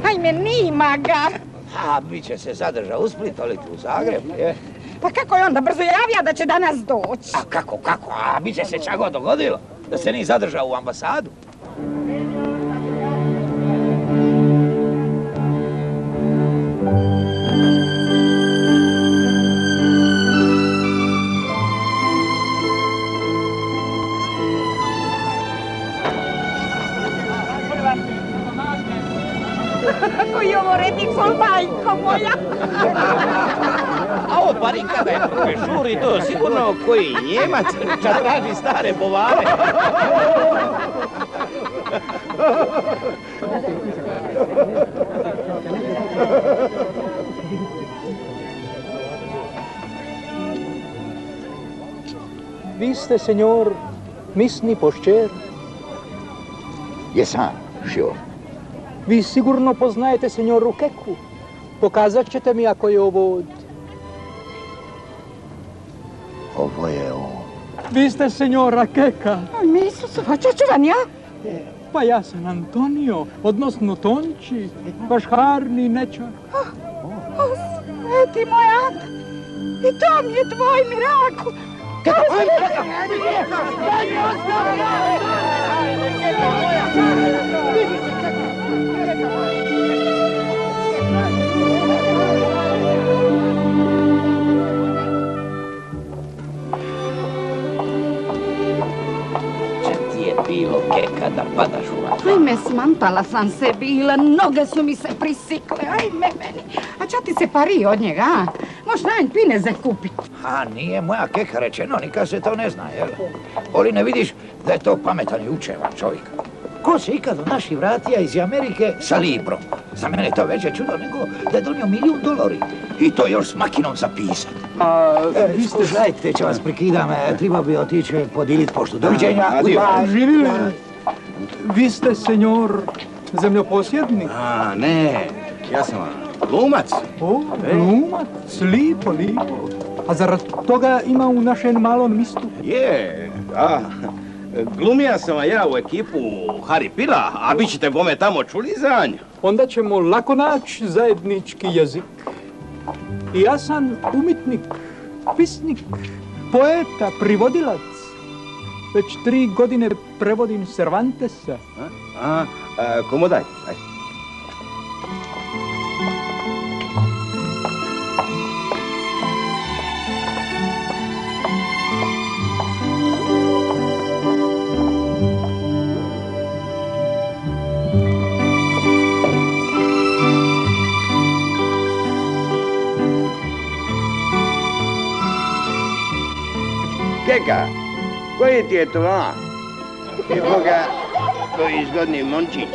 Ajme, nima ga. A, bit će se zadržao u Split, ali u Zagreb, je. Pa kako je onda brzo javio da će danas doći? A kako? A bit će se čago dogodilo da se nije zadržao u ambasadu. Kako je ovo rediko, majko moja? A ovo pa nikada je žuri to, sigurno koji Njemac kad traži stare bovare. Vi ste, senjor, misni pošćer? Jesam, sure. Vi sigurno poznajete senjoru Keku. Pokazat ćete mi ako je ovo od... Ovo je on. Vi ste senjora Keka. Ajme, Isusova, čočuvan ja? Pa ja sam Antonio, odnosno Tonči, vaš harni nečak. O, sveti moj Ante, i to mi je tvoj mirakl. Bilo Keka da padaš u vatru. Ajme, smantala sam se bila, noge su mi se prisikle, ajme meni. A ča ti se pari od njega, a? Moš nanj pine za kupit. A nije moja Keka rečeno, nikad se to ne zna, jel? Oli ne vidiš da je to pametan i učevan čovjek. Ko se ikad od naših vratija iz Amerike sa librom? Za mene je to veće čudo nego da je donio $1.000.000. I to još s makinom zapisat. Vi ste, znajte, će vas prekidam, treba bi otići podijelit poštu. Doviđenja. Živili. Vi ste, senjor, zemljoposjednik? A, ne, ja sam glumac. O, glumac, lipo. A zarad toga ima u našem malom mistu? Je, da. Glumija sam ja u ekipu Harry Pila, a vi ćete bome tamo čuli za nju. Onda ćemo lako naći zajednički jezik. I ja sam umjetnik, pisnik, poeta, privodilac. Već 3 godine prevodim Cervantesa. Komu daj? Keka, koji ti je to, a? Evo ga, koji zgodni momčić.